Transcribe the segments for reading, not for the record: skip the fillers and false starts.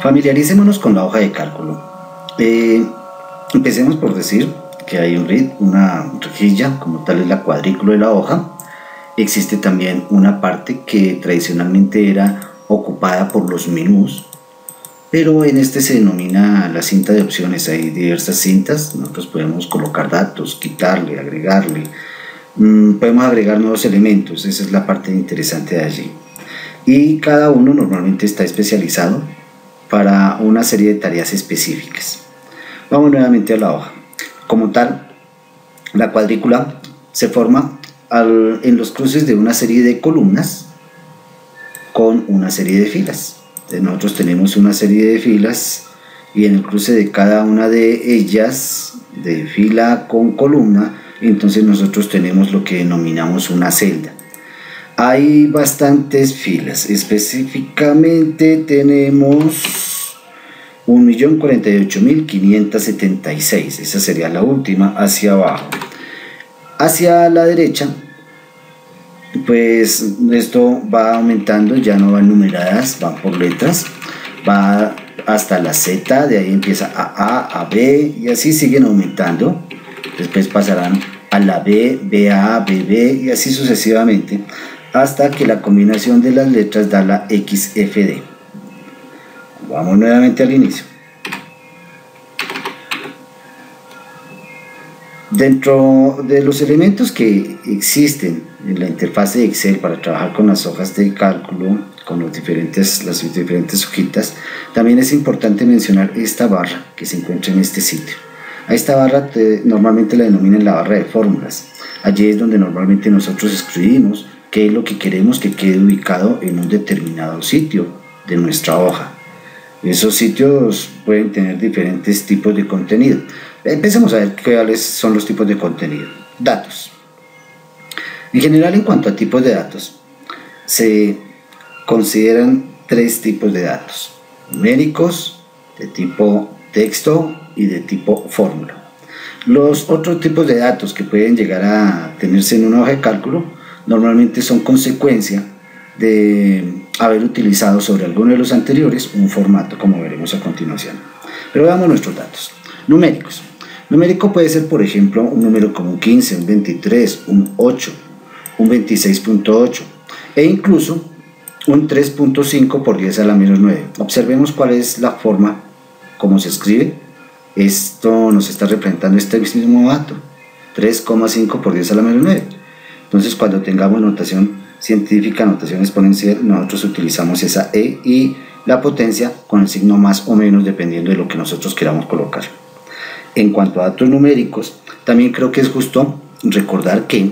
Familiaricémonos con la hoja de cálculo. Empecemos por decir que hay un grid, una rejilla, como tal es la cuadrícula de la hoja. Existe también una parte que tradicionalmente era ocupada por los menús, pero en este se denomina la cinta de opciones. Hay diversas cintas, nosotros podemos colocar datos, quitarle, agregarle, podemos agregar nuevos elementos, esa es la parte interesante de allí. Y cada uno normalmente está especializado para una serie de tareas específicas. Vamos nuevamente a la hoja. Como tal, la cuadrícula se forma en los cruces de una serie de columnas con una serie de filas. Nosotros tenemos una serie de filas y en el cruce de cada una de ellas, de fila con columna, entonces nosotros tenemos lo que denominamos una celda. Hay bastantes filas, específicamente tenemos 1.048.576, esa sería la última, hacia abajo. Hacia la derecha, pues esto va aumentando, ya no van numeradas, van por letras, va hasta la Z, de ahí empieza a B y así siguen aumentando. Después pasarán a la B, BA, BB y así sucesivamente, hasta que la combinación de las letras da la XFD. Vamos nuevamente al inicio. Dentro de los elementos que existen en la interfaz de Excel para trabajar con las hojas de cálculo, con las diferentes hojitas, también es importante mencionar esta barra que se encuentra en este sitio. A esta barra normalmente la denominan la barra de fórmulas. Allí es donde normalmente nosotros escribimos qué es lo que queremos que quede ubicado en un determinado sitio de nuestra hoja. Esos sitios pueden tener diferentes tipos de contenido. Empecemos a ver cuáles son los tipos de contenido. Datos. En general, en cuanto a tipos de datos, se consideran tres tipos de datos: numéricos, de tipo texto y de tipo fórmula. Los otros tipos de datos que pueden llegar a tenerse en una hoja de cálculo normalmente son consecuencia de haber utilizado sobre alguno de los anteriores un formato, como veremos a continuación. Pero veamos nuestros datos. Numéricos. Numérico puede ser, por ejemplo, un número como un 15, un 23, un 8, un 26.8 e incluso un 3.5 por 10 a la menos 9. Observemos cuál es la forma como se escribe. Esto nos está representando este mismo dato, 3,5 por 10 a la menos 9. Entonces, cuando tengamos notación científica, notación exponencial, nosotros utilizamos esa E y la potencia con el signo más o menos dependiendo de lo que nosotros queramos colocar. En cuanto a datos numéricos, también creo que es justo recordar que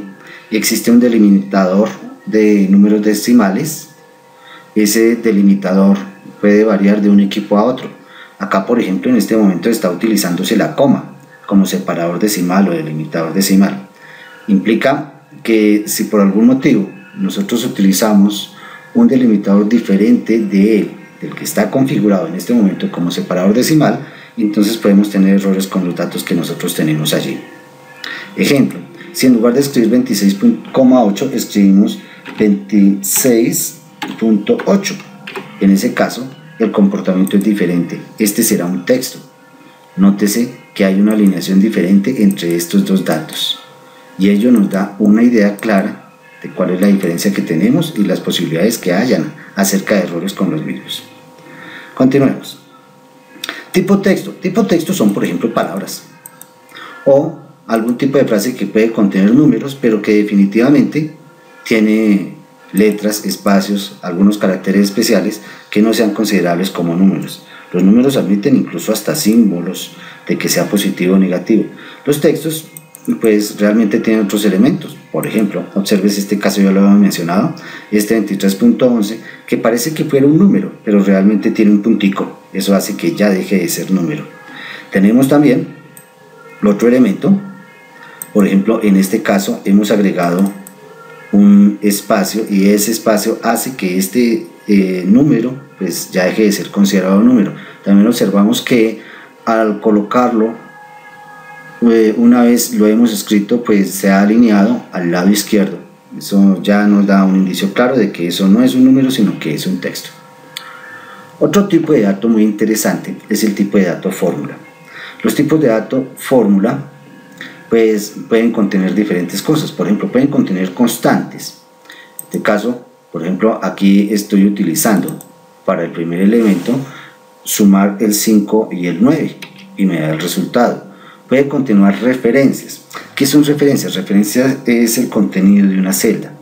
existe un delimitador de números decimales. Ese delimitador puede variar de un equipo a otro. Acá, por ejemplo, en este momento está utilizándose la coma como separador decimal o delimitador decimal. Implica que si por algún motivo nosotros utilizamos un delimitador diferente del que está configurado en este momento como separador decimal, entonces podemos tener errores con los datos que nosotros tenemos allí. Ejemplo, si en lugar de escribir 26,8 escribimos 26.8, en ese caso el comportamiento es diferente. Este será un texto. Nótese que hay una alineación diferente entre estos dos datos y ello nos da una idea clara de cuál es la diferencia que tenemos y las posibilidades que hayan acerca de errores con los mismos. Continuemos. Tipo texto. Tipo texto son, por ejemplo, palabras o algún tipo de frase que puede contener números, pero que definitivamente tiene letras, espacios, algunos caracteres especiales que no sean considerables como números. Los números admiten incluso hasta símbolos de que sea positivo o negativo. Los textos pues realmente tienen otros elementos. Por ejemplo, observes este caso, ya lo había mencionado, este 23.11, que parece que fuera un número, pero realmente tiene un puntico. Eso hace que ya deje de ser número. Tenemos también otro elemento. Por ejemplo, en este caso hemos agregado un espacio y ese espacio hace que este número pues ya deje de ser considerado número. También observamos que al colocarlo una vez lo hemos escrito, pues se ha alineado al lado izquierdo. Eso ya nos da un indicio claro de que eso no es un número, sino que es un texto. Otro tipo de dato muy interesante es el tipo de dato fórmula. Los tipos de dato fórmula pues pueden contener diferentes cosas. Por ejemplo, pueden contener constantes. En este caso, por ejemplo, aquí estoy utilizando para el primer elemento sumar el 5 y el 9 y me da el resultado. Puede contener referencias. ¿Qué son referencias? Referencias es el contenido de una celda.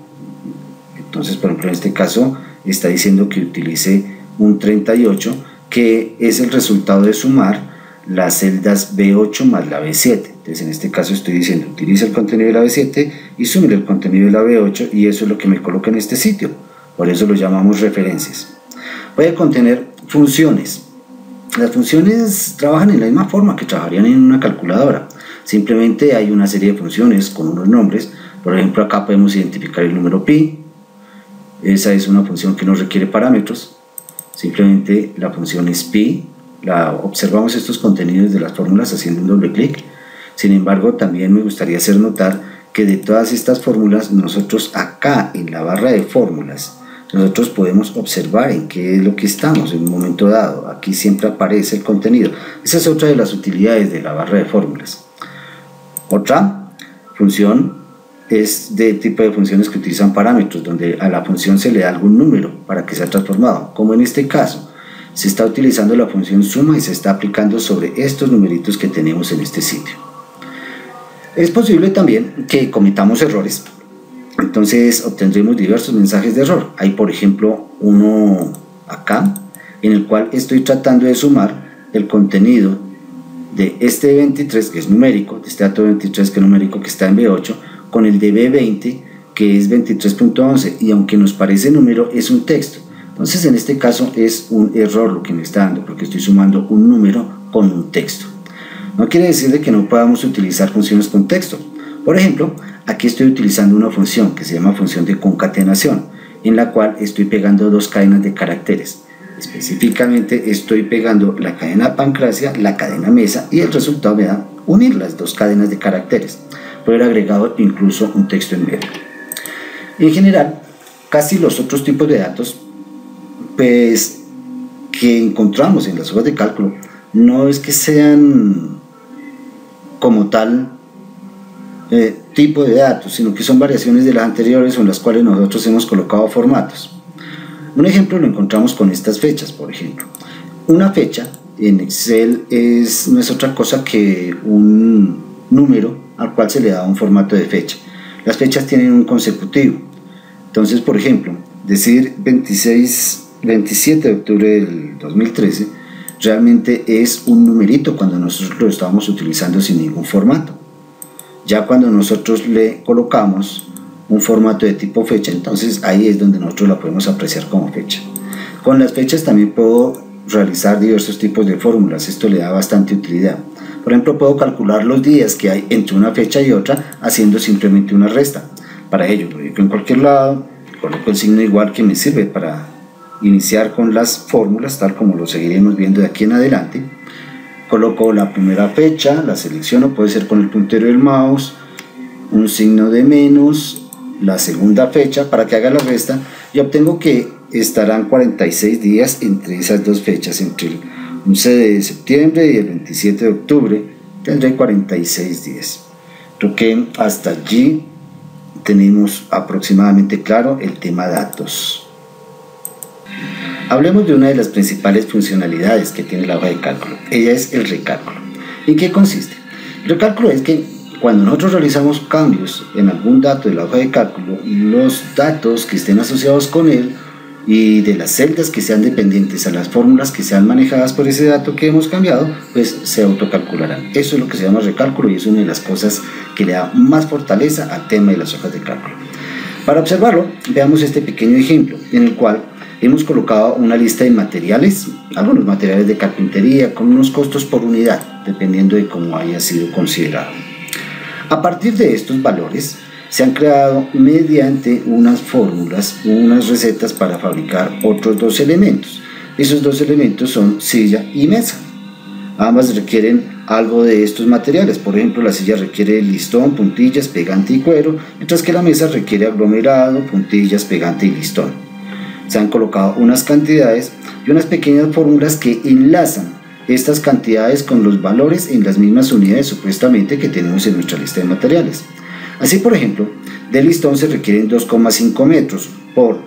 Entonces, por ejemplo, en este caso está diciendo que utilice un 38, que es el resultado de sumar las celdas B8 más la B7. Entonces, en este caso estoy diciendo, utilice el contenido de la B7 y sume el contenido de la B8, y eso es lo que me coloca en este sitio. Por eso lo llamamos referencias. Puede contener funciones. Las funciones trabajan en la misma forma que trabajarían en una calculadora. Simplemente hay una serie de funciones con unos nombres. Por ejemplo, acá podemos identificar el número pi. Esa es una función que no requiere parámetros. Simplemente la función es pi. Observamos estos contenidos de las fórmulas haciendo un doble clic. Sin embargo, también me gustaría hacer notar que de todas estas fórmulas, nosotros acá en la barra de fórmulas, nosotros podemos observar en qué es lo que estamos en un momento dado. Aquí siempre aparece el contenido. Esa es otra de las utilidades de la barra de fórmulas. Otra función es de tipo de funciones que utilizan parámetros, donde a la función se le da algún número para que sea transformado, como en este caso. Se está utilizando la función suma y se está aplicando sobre estos numeritos que tenemos en este sitio. Es posible también que cometamos errores. Entonces obtendremos diversos mensajes de error. Hay, por ejemplo, uno acá en el cual estoy tratando de sumar el contenido de este 23, que es numérico, de este dato 23 que es numérico, que está en B8, con el de B20, que es 23.11, y aunque nos parece número, es un texto. Entonces, en este caso es un error lo que me está dando, porque estoy sumando un número con un texto. No quiere decir de que no podamos utilizar funciones con texto. Por ejemplo, aquí estoy utilizando una función que se llama función de concatenación, en la cual estoy pegando dos cadenas de caracteres. Específicamente estoy pegando la cadena Pancracia, la cadena Mesa, y el resultado me da unir las dos cadenas de caracteres. Puede haber agregado incluso un texto en medio. En general, casi los otros tipos de datos pues, que encontramos en las hojas de cálculo no es que sean como tal tipo de datos, sino que son variaciones de las anteriores o en las cuales nosotros hemos colocado formatos. Un ejemplo lo encontramos con estas fechas, por ejemplo. Una fecha en Excel no es otra cosa que un número al cual se le da un formato de fecha. Las fechas tienen un consecutivo. Entonces, por ejemplo, decir 27 de octubre del 2013 realmente es un numerito cuando nosotros lo estábamos utilizando sin ningún formato. Ya cuando nosotros le colocamos un formato de tipo fecha, entonces ahí es donde nosotros la podemos apreciar como fecha. Con las fechas también puedo realizar diversos tipos de fórmulas. Esto le da bastante utilidad. Por ejemplo, puedo calcular los días que hay entre una fecha y otra haciendo simplemente una resta. Para ello, lo ubico en cualquier lado, coloco el signo igual que me sirve para iniciar con las fórmulas, tal como lo seguiremos viendo de aquí en adelante. Coloco la primera fecha, la selecciono, puede ser con el puntero del mouse, un signo de menos, la segunda fecha para que haga la resta, y obtengo que estarán 46 días entre esas dos fechas, entre el 11 de septiembre y el 27 de octubre tendré 46 días. Creo que hasta allí tenemos aproximadamente claro el tema datos. Hablemos de una de las principales funcionalidades que tiene la hoja de cálculo. Ella es el recálculo. ¿En qué consiste? El recálculo es que cuando nosotros realizamos cambios en algún dato de la hoja de cálculo, los datos que estén asociados con él y de las celdas que sean dependientes a las fórmulas que sean manejadas por ese dato que hemos cambiado, pues se autocalcularán. Eso es lo que se llama recálculo y es una de las cosas que le da más fortaleza al tema de las hojas de cálculo. Para observarlo, veamos este pequeño ejemplo en el cual hemos colocado una lista de materiales, algunos materiales de carpintería con unos costos por unidad, dependiendo de cómo haya sido considerado. A partir de estos valores, se han creado mediante unas fórmulas, unas recetas para fabricar otros dos elementos. Esos dos elementos son silla y mesa. Ambas requieren algo de estos materiales. Por ejemplo, la silla requiere listón, puntillas, pegante y cuero, mientras que la mesa requiere aglomerado, puntillas, pegante y listón. se han colocado unas cantidades y unas pequeñas fórmulas que enlazan estas cantidades con los valores en las mismas unidades supuestamente que tenemos en nuestra lista de materiales. Así, por ejemplo, del listón se requieren 2,5 metros por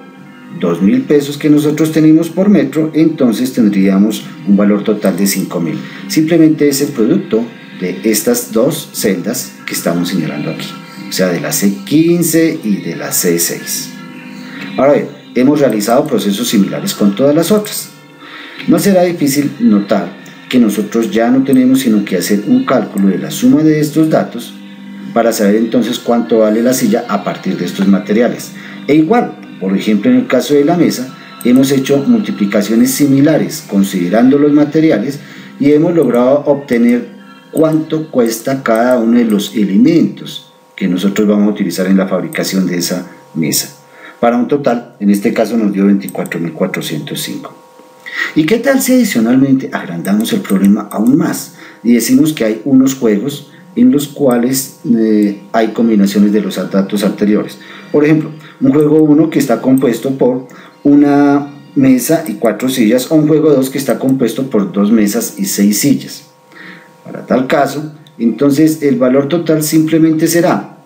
2.000 pesos que nosotros tenemos por metro, entonces tendríamos un valor total de 5.000. Simplemente es el producto de estas dos celdas que estamos señalando aquí, o sea, de la C15 y de la C6. Ahora bien, hemos realizado procesos similares con todas las otras. No será difícil notar que nosotros ya no tenemos sino que hacer un cálculo de la suma de estos datos para saber entonces cuánto vale la silla a partir de estos materiales. E igual, por ejemplo, en el caso de la mesa, hemos hecho multiplicaciones similares considerando los materiales y hemos logrado obtener cuánto cuesta cada uno de los elementos que nosotros vamos a utilizar en la fabricación de esa mesa, para un total, en este caso nos dio 24.405. ¿Y qué tal si adicionalmente agrandamos el problema aún más y decimos que hay unos juegos en los cuales hay combinaciones de los datos anteriores? Por ejemplo, un juego 1 que está compuesto por una mesa y 4 sillas, o un juego 2 que está compuesto por 2 mesas y 6 sillas. Para tal caso, entonces el valor total simplemente será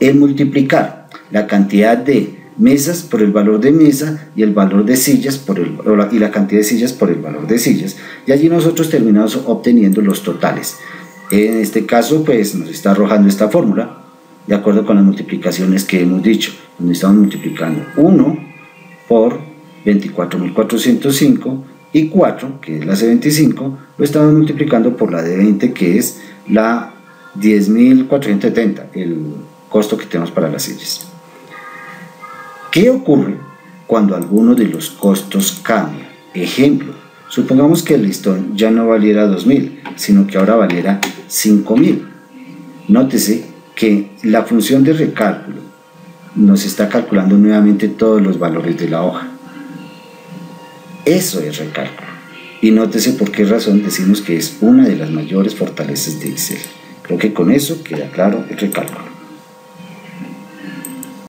el multiplicar la cantidad de mesas por el valor de mesa y el valor de sillas y la cantidad de sillas por el valor de sillas, y allí nosotros terminamos obteniendo los totales. En este caso pues nos está arrojando esta fórmula de acuerdo con las multiplicaciones que hemos dicho, donde estamos multiplicando 1 por 24.405 y 4, que es la C25, lo estamos multiplicando por la D20, que es la 10.470, el costo que tenemos para las sillas. ¿Qué ocurre cuando alguno de los costos cambia? Ejemplo, supongamos que el listón ya no valiera 2.000, sino que ahora valiera 5.000. Nótese que la función de recálculo nos está calculando nuevamente todos los valores de la hoja. Eso es recálculo. Y nótese por qué razón decimos que es una de las mayores fortalezas de Excel. Creo que con eso queda claro el recálculo.